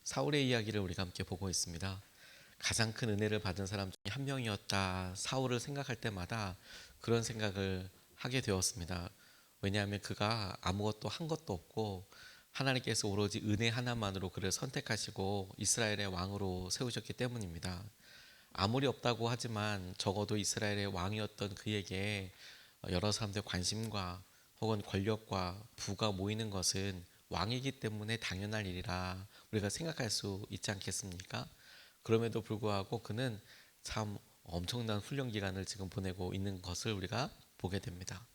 사울의 이야기를 우리가 함께 보고 있습니다. 가장 큰 은혜를 받은 사람 중에 한 명이었다. 사울을 생각할 때마다 그런 생각을 하게 되었습니다. 왜냐하면 그가 아무것도 한 것도 없고 하나님께서 오로지 은혜 하나만으로 그를 선택하시고 이스라엘의 왕으로 세우셨기 때문입니다. 아무리 없다고 하지만 적어도 이스라엘의 왕이었던 그에게 여러 사람들의 관심과 혹은 권력과 부가 모이는 것은 왕이기 때문에 당연한 일이라 우리가 생각할 수 있지 않겠습니까? 그럼에도 불구하고 그는 참 엄청난 훈련 기간을 지금 보내고 있는 것을 우리가 보게 됩니다.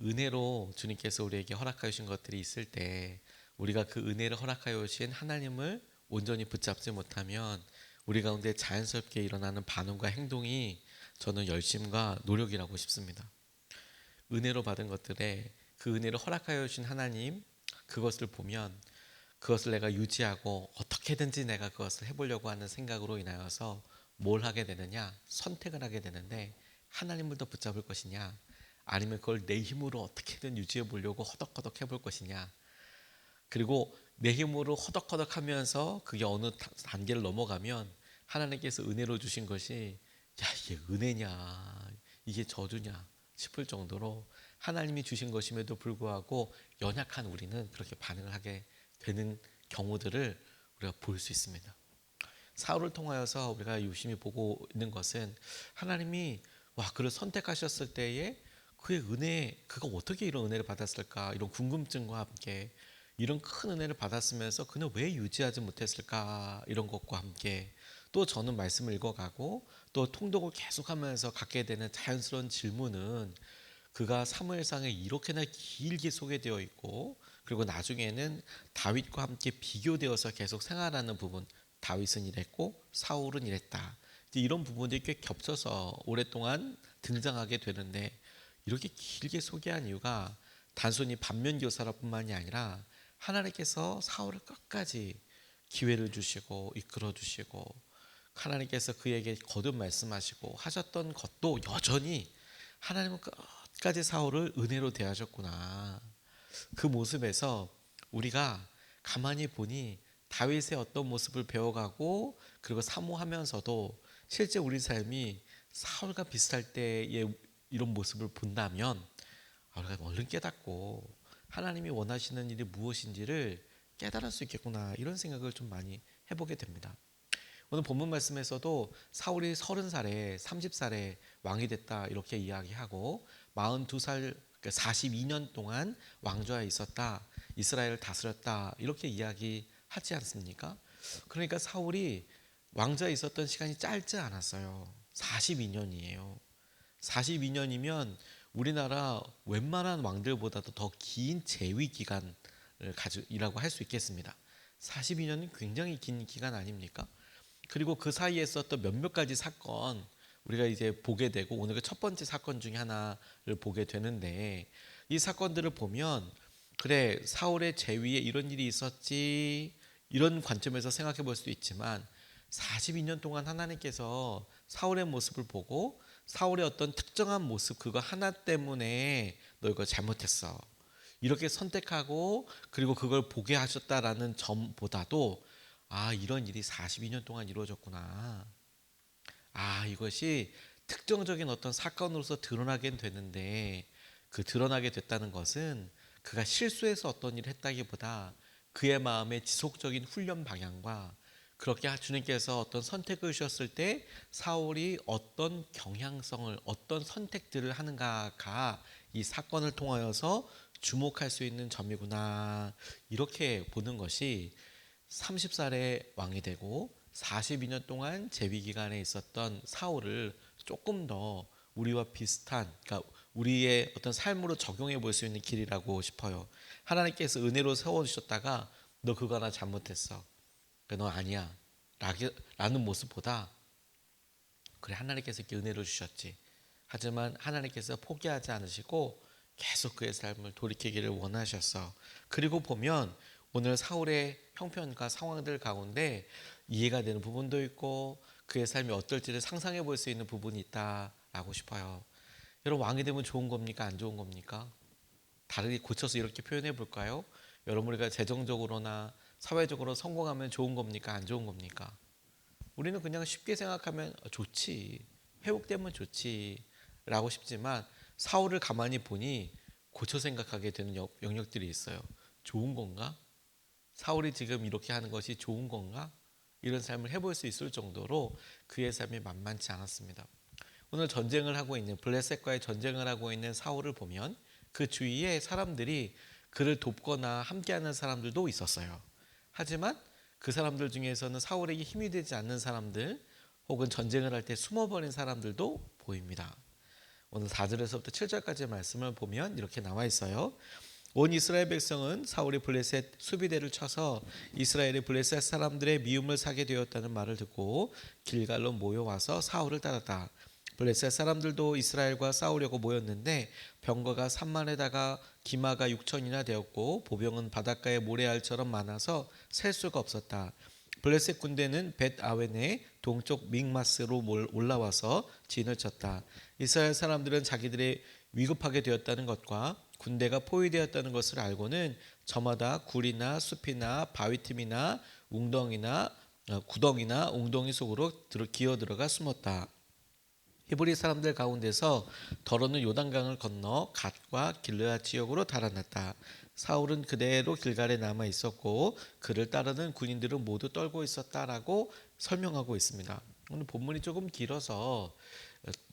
은혜로 주님께서 우리에게 허락하여 주신 것들이 있을 때 우리가 그 은혜를 허락하여 주신 하나님을 온전히 붙잡지 못하면 우리 가운데 자연스럽게 일어나는 반응과 행동이 저는 열심과 노력이라고 싶습니다. 은혜로 받은 것들에 그 은혜를 허락하여 주신 하나님, 그것을 보면 그것을 내가 유지하고 어떻게든지 내가 그것을 해보려고 하는 생각으로 인하여서 뭘 하게 되느냐? 선택을 하게 되는데 하나님을 더 붙잡을 것이냐? 아니면 그걸 내 힘으로 어떻게든 유지해 보려고 허덕허덕 해볼 것이냐? 그리고 내 힘으로 허덕허덕 하면서 그게 어느 단계를 넘어가면 하나님께서 은혜로 주신 것이 야, 이게 은혜냐? 이게 저주냐? 싶을 정도로 하나님이 주신 것임에도 불구하고 연약한 우리는 그렇게 반응을 하게 되는 경우들을 우리가 볼 수 있습니다. 사울을 통하여서 우리가 유심히 보고 있는 것은 하나님이 그를 선택하셨을 때에 그의 은혜, 그가 어떻게 이런 은혜를 받았을까, 이런 궁금증과 함께 이런 큰 은혜를 받았으면서 그는 왜 유지하지 못했을까, 이런 것과 함께 또 저는 말씀을 읽어가고 또 통독을 계속하면서 갖게 되는 자연스러운 질문은 그가 사무엘상에 이렇게나 길게 소개되어 있고 그리고 나중에는 다윗과 함께 비교되어서 계속 생활하는 부분, 다윗은 이랬고 사울은 이랬다, 이런 부분들이 꽤 겹쳐서 오랫동안 등장하게 되는데 이렇게 길게 소개한 이유가 단순히 반면교사라뿐만이 아니라 하나님께서 사울을 끝까지 기회를 주시고 이끌어 주시고 하나님께서 그에게 거듭 말씀하시고 하셨던 것도 여전히 하나님은 끝까지 사울을 은혜로 대하셨구나. 그 모습에서 우리가 가만히 보니 다윗의 어떤 모습을 배워가고 그리고 사모하면서도 실제 우리 삶이 사울과 비슷할 때의 이런 모습을 본다면 우리가 얼른 깨닫고 하나님이 원하시는 일이 무엇인지를 깨달을 수 있겠구나, 이런 생각을 좀 많이 해보게 됩니다. 오늘 본문 말씀에서도 사울이 30살에 30살에 왕이 됐다 이렇게 이야기하고 42살 42년 동안 왕좌에 있었다, 이스라엘을 다스렸다 이렇게 이야기하지 않습니까? 그러니까 사울이 왕좌에 있었던 시간이 짧지 않았어요. 42년이에요. 42년이면 우리나라 웬만한 왕들보다도 더 긴 재위 기간을 가지라고 할 수 있겠습니다. 42년은 굉장히 긴 기간 아닙니까? 그리고 그 사이에 있었던 몇몇 가지 사건 우리가 이제 보게 되고 오늘 그 첫 번째 사건 중에 하나를 보게 되는데 이 사건들을 보면 그래, 사울의 재위에 이런 일이 있었지, 이런 관점에서 생각해 볼 수도 있지만 42년 동안 하나님께서 사울의 모습을 보고 사울의 어떤 특정한 모습, 그거 하나 때문에 너 이거 잘못했어, 이렇게 선택하고 그리고 그걸 보게 하셨다라는 점보다도 이런 일이 42년 동안 이루어졌구나, 이것이 특정적인 어떤 사건으로서 드러나긴 되는데 그 드러나게 됐다는 것은 그가 실수해서 어떤 일을 했다기보다 그의 마음의 지속적인 훈련 방향과 그렇게 주님께서 어떤 선택을 주셨을 때 사울이 어떤 경향성을, 어떤 선택들을 하는가가 이 사건을 통하여서 주목할 수 있는 점이구나, 이렇게 보는 것이 30살에 왕이 되고 42년 동안 재위 기간에 있었던 사울을 조금 더 우리와 비슷한, 그러니까 우리의 어떤 삶으로 적용해 볼 수 있는 길이라고 싶어요. 하나님께서 은혜로 세워주셨다가 너 그거 하나 잘못했어, 너 아니야 라는 모습보다 그래, 하나님께서 이렇게 은혜로 주셨지, 하지만 하나님께서 포기하지 않으시고 계속 그의 삶을 돌이키기를 원하셨어. 그리고 보면 오늘 사울의 형편과 상황들 가운데 이해가 되는 부분도 있고 그의 삶이 어떨지를 상상해 볼 수 있는 부분이 있다라고 싶어요. 여러분, 왕이 되면 좋은 겁니까, 안 좋은 겁니까? 다르게 고쳐서 이렇게 표현해 볼까요? 여러분, 우리가 재정적으로나 사회적으로 성공하면 좋은 겁니까? 안 좋은 겁니까? 우리는 그냥 쉽게 생각하면 좋지, 회복되면 좋지 라고 싶지만 사울을 가만히 보니 고쳐 생각하게 되는 영역들이 있어요. 좋은 건가? 사울이 지금 이렇게 하는 것이 좋은 건가? 이런 삶을 해볼 수 있을 정도로 그의 삶이 만만치 않았습니다. 오늘 전쟁을 하고 있는 블레셋과의 전쟁을 하고 있는 사울을 보면 그 주위에 사람들이 그를 돕거나 함께하는 사람들도 있었어요. 하지만 그 사람들 중에서는 사울에게 힘이 되지 않는 사람들 혹은 전쟁을 할 때 숨어버린 사람들도 보입니다. 오늘 4절에서부터 7절까지의 말씀을 보면 이렇게 나와 있어요. 온 이스라엘 백성은 사울이 블레셋 수비대를 쳐서 이스라엘의 블레셋 사람들의 미움을 사게 되었다는 말을 듣고 길갈로 모여와서 사울을 따랐다. 블레셋 사람들도 이스라엘과 싸우려고 모였는데 병거가 3만에다가 기마가 6천이나 되었고 보병은 바닷가의 모래알처럼 많아서 셀 수가 없었다. 블레셋 군대는 벳 아웬의 동쪽 믹마스로 올라와서 진을 쳤다. 이스라엘 사람들은 자기들의 위급하게 되었다는 것과 군대가 포위되었다는 것을 알고는 저마다 굴이나 숲이나 바위 틈이나 웅덩이나 구덩이나 웅덩이 속으로 기어 들어가 숨었다. 히브리 사람들 가운데서 더러는 요단강을 건너 갓과 길르앗 지역으로 달아났다. 사울은 그대로 길갈에 남아 있었고 그를 따르는 군인들은 모두 떨고 있었다라고 설명하고 있습니다. 오늘 본문이 조금 길어서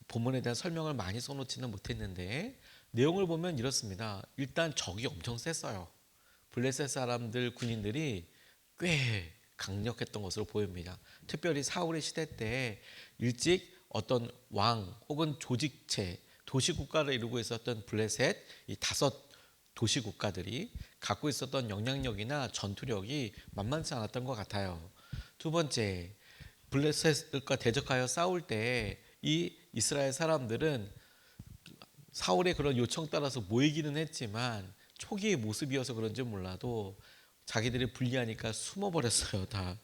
본문에 대한 설명을 많이 써놓지는 못했는데 내용을 보면 이렇습니다. 일단 적이 엄청 셌어요. 블레셋 사람들 군인들이 꽤 강력했던 것으로 보입니다. 특별히 사울의 시대 때 일찍 어떤 왕 혹은 조직체 도시국가를 이루고 있었던 블레셋 이 5 도시국가들이 갖고 있었던 영향력이나 전투력이 만만치 않았던 것 같아요. 두 번째, 블레셋과 대적하여 싸울 때 이 이스라엘 사람들은 사울의 그런 요청 따라서 모이기는 했지만 초기의 모습이어서 그런지 몰라도 자기들이 불리하니까 숨어버렸어요. 다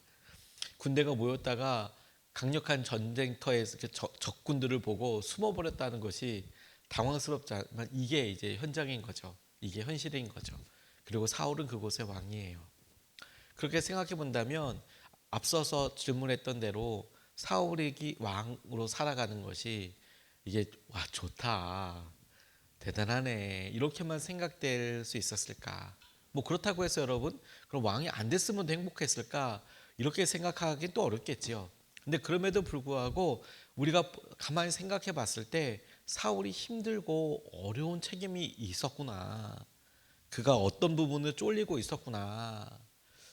군대가 모였다가 강력한 전쟁터에서 적군들을 보고 숨어버렸다는 것이 당황스럽지만 이게 이제 현장인 거죠. 이게 현실인 거죠. 그리고 사울은 그곳의 왕이에요. 그렇게 생각해 본다면 앞서서 질문했던 대로 사울이 왕으로 살아가는 것이 이게 와 좋다, 대단하네 이렇게만 생각될 수 있었을까? 뭐 그렇다고 해서 여러분 그럼 왕이 안 됐으면 더 행복했을까? 이렇게 생각하긴 또 어렵겠지요. 근데 그럼에도 불구하고 우리가 가만히 생각해 봤을 때 사울이 힘들고 어려운 책임이 있었구나. 그가 어떤 부분을 쫄리고 있었구나.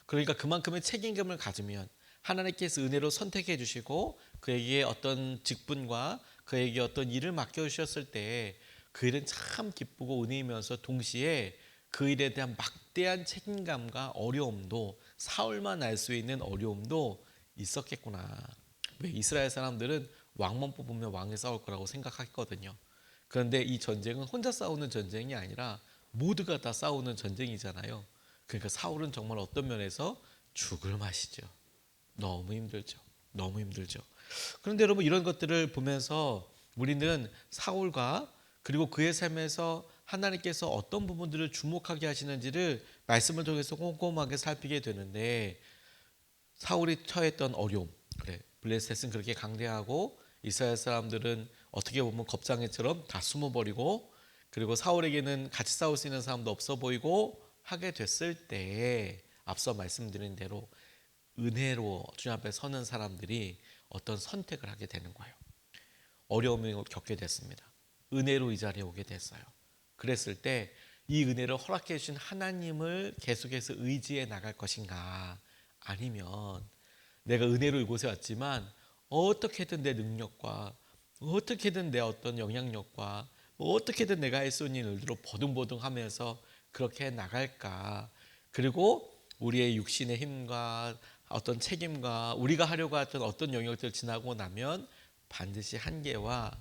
그러니까 그만큼의 책임감을 가지면 하나님께서 은혜로 선택해 주시고 그에게 어떤 직분과 그에게 어떤 일을 맡겨 주셨을 때 그 일은 참 기쁘고 은혜이면서 동시에 그 일에 대한 막대한 책임감과 어려움도 사울만 알 수 있는 어려움도 있었겠구나. 왜 이스라엘 사람들은 왕만 뽑으면 왕이 싸울 거라고 생각했거든요. 그런데 이 전쟁은 혼자 싸우는 전쟁이 아니라 모두가 다 싸우는 전쟁이잖아요. 그러니까 사울은 정말 어떤 면에서 죽을 맛이죠. 너무 힘들죠. 너무 힘들죠. 그런데 여러분 이런 것들을 보면서 우리는 사울과 그리고 그의 삶에서 하나님께서 어떤 부분들을 주목하게 하시는지를 말씀을 통해서 꼼꼼하게 살피게 되는데 사울이 처했던 어려움, 그래 블레셋은 그렇게 강대하고 이스라엘 사람들은 어떻게 보면 겁장애처럼 다 숨어버리고 그리고 사울에게는 같이 싸울 수 있는 사람도 없어 보이고 하게 됐을 때 앞서 말씀드린 대로 은혜로 주님 앞에 서는 사람들이 어떤 선택을 하게 되는 거예요. 어려움을 겪게 됐습니다. 은혜로 이 자리에 오게 됐어요. 그랬을 때 이 은혜를 허락해 주신 하나님을 계속해서 의지해 나갈 것인가, 아니면 내가 은혜로 이곳에 왔지만 어떻게든 내 능력과 어떻게든 내 어떤 영향력과 어떻게든 내가 할 수 있는 일들로 버둥버둥하면서 그렇게 나갈까. 그리고 우리의 육신의 힘과 어떤 책임과 우리가 하려고 했던 어떤 영역들을 지나고 나면 반드시 한계와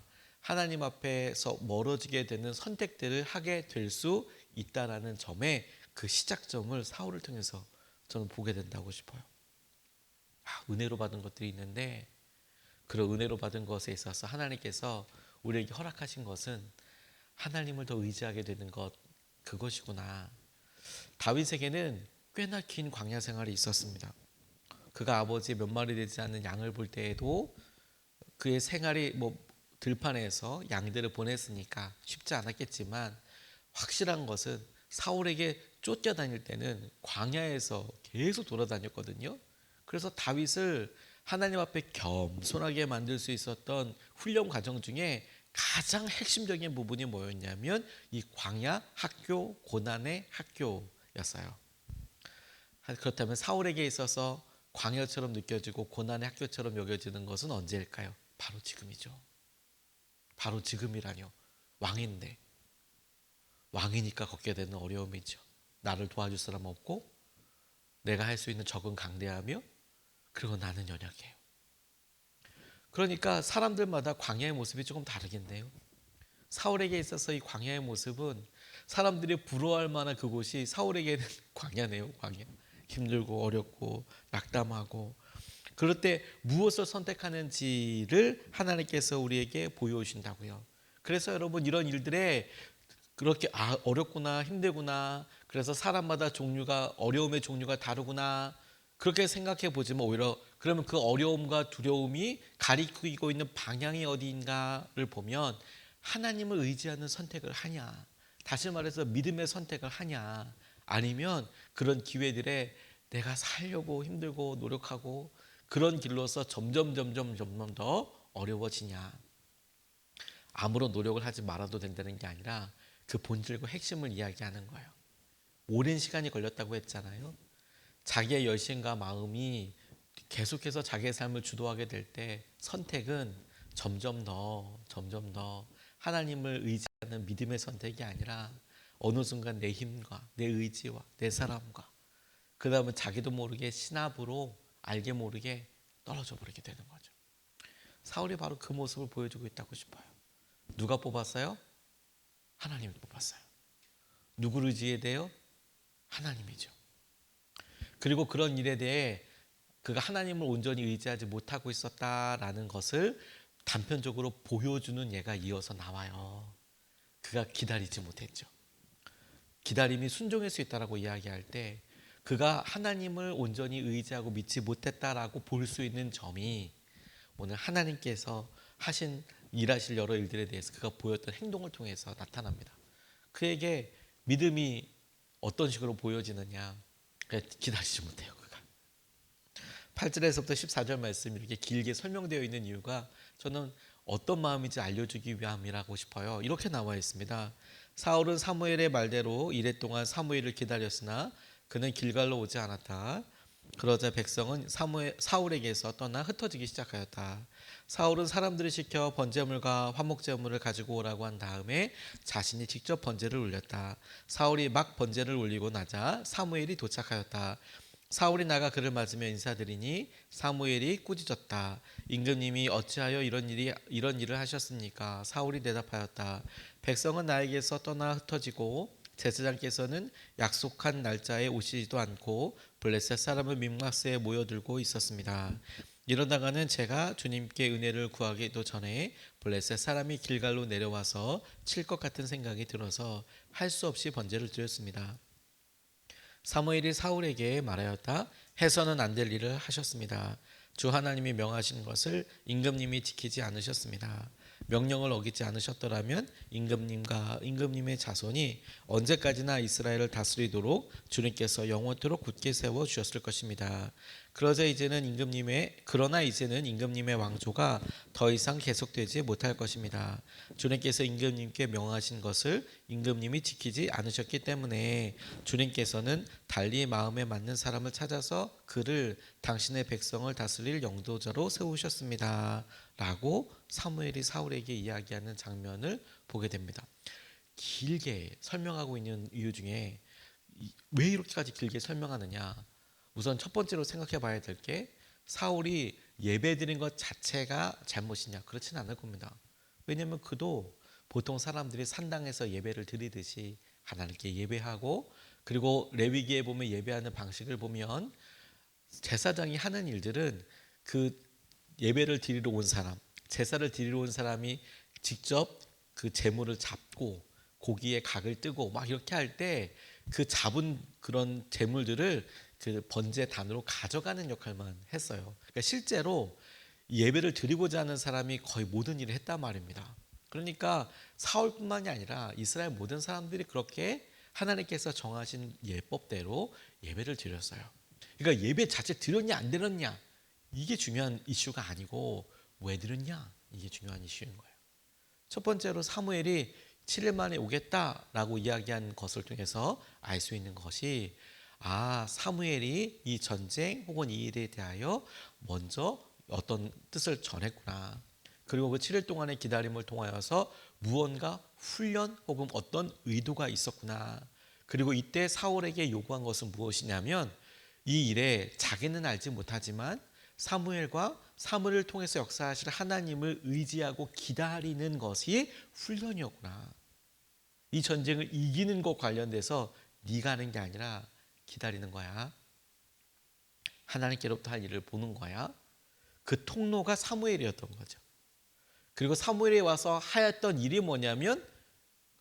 하나님 앞에서 멀어지게 되는 선택들을 하게 될 수 있다라는 점에 그 시작점을 사울을 통해서 저는 보게 된다고 싶어요. 은혜로 받은 것들이 있는데 그런 은혜로 받은 것에 있어서 하나님께서 우리에게 허락하신 것은 하나님을 더 의지하게 되는 것, 그것이구나. 다윗에게는 꽤나 긴 광야 생활이 있었습니다. 그가 아버지의 몇 마리 되지 않는 양을 볼 때에도 그의 생활이 들판에서 양들을 보냈으니까 쉽지 않았겠지만, 확실한 것은 사울에게 쫓겨다닐 때는 광야에서 계속 돌아다녔거든요. 그래서 다윗을 하나님 앞에 겸손하게 만들 수 있었던 훈련 과정 중에 가장 핵심적인 부분이 뭐였냐면 이 광야 학교, 고난의 학교였어요. 그렇다면 사울에게 있어서 광야처럼 느껴지고 고난의 학교처럼 여겨지는 것은 언제일까요? 바로 지금이죠. 바로 지금이라뇨. 왕인데, 왕이니까 겪게 되는 어려움이죠. 나를 도와줄 사람 없고, 내가 할 수 있는 적은 강대하며, 그리고 나는 연약해요. 그러니까 사람들마다 광야의 모습이 조금 다르겠네요. 사울에게 있어서 이 광야의 모습은 사람들이 부러워할 만한 그곳이 사울에게는 광야네요. 광야. 힘들고 어렵고 낙담하고, 그럴 때 무엇을 선택하는지를 하나님께서 우리에게 보여주신다고요. 그래서 여러분, 이런 일들에 그렇게 어렵구나, 힘들구나, 그래서 사람마다 어려움의 종류가 다르구나, 그렇게 생각해 보지만 오히려 그러면 그 어려움과 두려움이 가리키고 있는 방향이 어디인가를 보면 하나님을 의지하는 선택을 하냐, 다시 말해서 믿음의 선택을 하냐, 아니면 그런 기회들에 내가 살려고 힘들고 노력하고 그런 길로서 점점 더 어려워지냐. 아무런 노력을 하지 말아도 된다는 게 아니라 그 본질과 핵심을 이야기하는 거예요. 오랜 시간이 걸렸다고 했잖아요. 자기의 열심과 마음이 계속해서 자기의 삶을 주도하게 될 때 선택은 점점 더 하나님을 의지하는 믿음의 선택이 아니라 어느 순간 내 힘과 내 의지와 내 사람과, 그 다음에 자기도 모르게 신압으로 알게 모르게 떨어져 버리게 되는 거죠. 사울이 바로 그 모습을 보여주고 있다고 싶어요. 누가 뽑았어요? 하나님이 뽑았어요. 누구를 의지해야 돼요? 하나님이죠. 그리고 그런 일에 대해 그가 하나님을 온전히 의지하지 못하고 있었다라는 것을 단편적으로 보여주는 예가 이어서 나와요. 그가 기다리지 못했죠. 기다림이 순종일 수 있다라고 이야기할 때 그가 하나님을 온전히 의지하고 믿지 못했다라고 볼 수 있는 점이 오늘 하나님께서 일하실 여러 일들에 대해서 그가 보였던 행동을 통해서 나타납니다. 그에게 믿음이 어떤 식으로 보여지느냐, 기다리지 못해요. 그가 8절에서부터 14절 말씀이 이렇게 길게 설명되어 있는 이유가 저는 어떤 마음인지 알려주기 위함이라고 싶어요. 이렇게 나와 있습니다. 사울은 사무엘의 말대로 이랫 동안 사무엘을 기다렸으나 그는 길갈로 오지 않았다. 그러자 백성은 사울에게서 떠나 흩어지기 시작하였다. 사울은 사람들을 시켜 번제물과 화목제물을 가지고 오라고 한 다음에 자신이 직접 번제를 올렸다. 사울이 막 번제를 올리고 나자 사무엘이 도착하였다. 사울이 나가 그를 맞으며 인사드리니 사무엘이 꾸짖었다. 임금님이 어찌하여 이런 일을 하셨습니까? 사울이 대답하였다. 백성은 나에게서 떠나 흩어지고 제사장께서는 약속한 날짜에 오시지도 않고 블레셋 사람을 믹마스에 모여들고 있었습니다. 이러다가는 제가 주님께 은혜를 구하기도 전에 블레셋 사람이 길갈로 내려와서 칠 것 같은 생각이 들어서 할 수 없이 번제를 드렸습니다. 사무엘이 사울에게 말하였다. 해서는 안 될 일을 하셨습니다. 주 하나님이 명하신 것을 임금님이 지키지 않으셨습니다. 명령을 어기지 않으셨더라면 임금님과 임금님의 자손이 언제까지나 이스라엘을 다스리도록 주님께서 영원토록 굳게 세워 주셨을 것입니다. 그러나 이제는 임금님의 왕조가 더 이상 계속되지 못할 것입니다. 주님께서 임금님께 명하신 것을 임금님이 지키지 않으셨기 때문에 주님께서는 달리 마음에 맞는 사람을 찾아서 그를 당신의 백성을 다스릴 영도자로 세우셨습니다. 라고 사무엘이 사울에게 이야기하는 장면을 보게 됩니다. 길게 설명하고 있는 이유 중에 왜 이렇게까지 길게 설명하느냐, 우선 첫 번째로 생각해 봐야 될 게 사울이 예배드린 것 자체가 잘못이냐, 그렇지는 않을 겁니다. 왜냐하면 그도 보통 사람들이 산당에서 예배를 드리듯이 하나님께 예배하고, 그리고 레위기에 보면 예배하는 방식을 보면 제사장이 하는 일들은 그 예배를 드리러 온 사람, 제사를 드리러 온 사람이 직접 그 제물을 잡고 고기에 각을 뜨고 막 이렇게 할 때 그 잡은 그런 재물들을 그 번제단으로 가져가는 역할만 했어요. 그러니까 실제로 예배를 드리고자 하는 사람이 거의 모든 일을 했단 말입니다. 그러니까 사울뿐만이 아니라 이스라엘 모든 사람들이 그렇게 하나님께서 정하신 예법대로 예배를 드렸어요. 그러니까 예배 자체 드렸냐 안 드렸냐 이게 중요한 이슈가 아니고 왜 드렸냐 이게 중요한 이슈인 거예요. 첫 번째로 사무엘이 7일 만에 오겠다라고 이야기한 것을 통해서 알 수 있는 것이 사무엘이 이 전쟁 혹은 이 일에 대하여 먼저 어떤 뜻을 전했구나. 그리고 그 7일 동안의 기다림을 통하여서 무언가 훈련 혹은 어떤 의도가 있었구나. 그리고 이때 사울에게 요구한 것은 무엇이냐면 이 일에 자기는 알지 못하지만 사무엘과 사무엘을 통해서 역사하실 하나님을 의지하고 기다리는 것이 훈련이었구나. 이 전쟁을 이기는 것 관련돼서 네가 하는 게 아니라 기다리는 거야. 하나님께로부터 할 일을 보는 거야. 그 통로가 사무엘이었던 거죠. 그리고 사무엘이 와서 하였던 일이 뭐냐면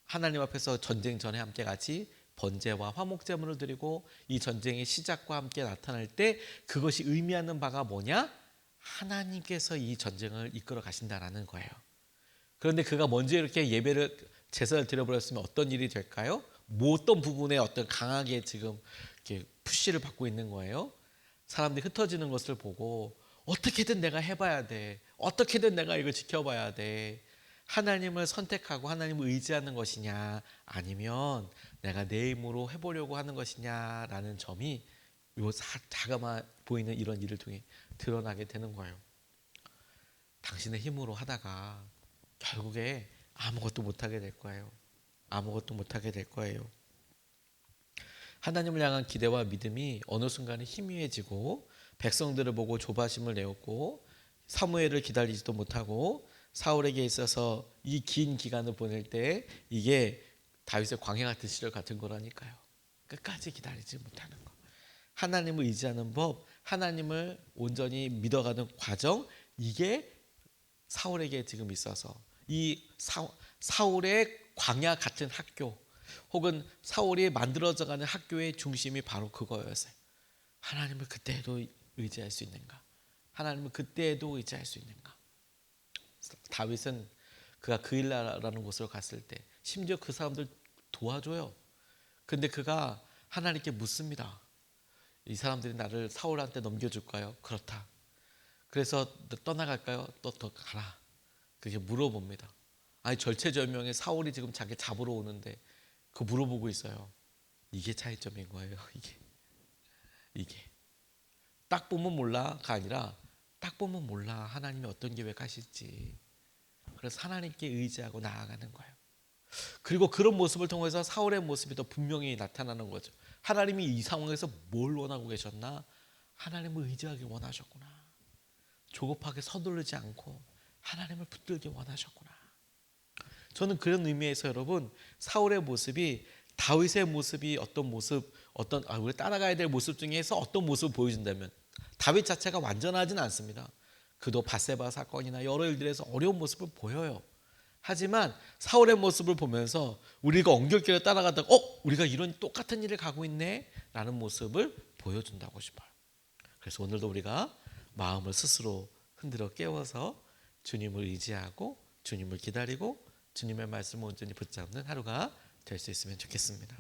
하나님 앞에서 전쟁 전에 함께 같이 번제와 화목제물을 드리고 이 전쟁의 시작과 함께 나타날 때 그것이 의미하는 바가 뭐냐? 하나님께서 이 전쟁을 이끌어 가신다라는 거예요. 그런데 그가 먼저 이렇게 예배를 제사를 드려버렸으면 어떤 일이 될까요? 뭐 어떤 부분에 어떤 강하게 지금 이렇게 푸시를 받고 있는 거예요. 사람들이 흩어지는 것을 보고 어떻게든 내가 해봐야 돼. 어떻게든 내가 이걸 지켜봐야 돼. 하나님을 선택하고 하나님을 의지하는 것이냐 아니면 내가 내 힘으로 해보려고 하는 것이냐라는 점이 요 자그마 보이는 이런 일을 통해 드러나게 되는 거예요. 당신의 힘으로 하다가 결국에 아무것도 못하게 될 거예요. 아무것도 못하게 될 거예요. 하나님을 향한 기대와 믿음이 어느 순간에 희미해지고 백성들을 보고 조바심을 내었고 사무엘을 기다리지도 못하고 사울에게 있어서 이 긴 기간을 보낼 때 이게 다윗의 광야 같은 시절 같은 거라니까요. 끝까지 기다리지 못하는 거. 하나님을 의지하는 법, 하나님을 온전히 믿어가는 과정, 이게 사울에게 지금 있어서 이 사울의 광야 같은 학교 혹은 사울이 만들어져가는 학교의 중심이 바로 그거였어요. 하나님을 그때에도 의지할 수 있는가? 하나님을 그때에도 의지할 수 있는가? 다윗은 그가 그일라라는 곳으로 갔을 때 심지어 그 사람들 도와줘요. 근데 그가 하나님께 묻습니다. 이 사람들이 나를 사울한테 넘겨줄까요? 그렇다. 그래서 떠나갈까요? 또 더 가라. 그렇게 물어봅니다. 아니 절체절명의 사울이 지금 자기 잡으러 오는데 그 물어보고 있어요. 이게 차이점인 거예요. 이게 딱 보면 몰라가 아니라 딱 보면 몰라 하나님이 어떤 계획하실지. 그래서 하나님께 의지하고 나아가는 거예요. 그리고 그런 모습을 통해서 사울의 모습이 더 분명히 나타나는 거죠. 하나님이 이 상황에서 뭘 원하고 계셨나? 하나님을 의지하기 원하셨구나. 조급하게 서두르지 않고 하나님을 붙들기 원하셨구나. 저는 그런 의미에서 여러분 사울의 모습이 다윗의 모습이 어떤 모습, 우리 따라가야 될 모습 중에서 어떤 모습을 보여준다면 다윗 자체가 완전하지는 않습니다. 그도 밧세바 사건이나 여러 일들에서 어려운 모습을 보여요. 하지만 사울의 모습을 보면서 우리가 엉겹결에 따라가다가 우리가 이런 똑같은 일을 가고 있네 라는 모습을 보여준다고 싶어요. 그래서 오늘도 우리가 마음을 스스로 흔들어 깨워서 주님을 의지하고 주님을 기다리고 주님의 말씀을 온전히 붙잡는 하루가 될 수 있으면 좋겠습니다.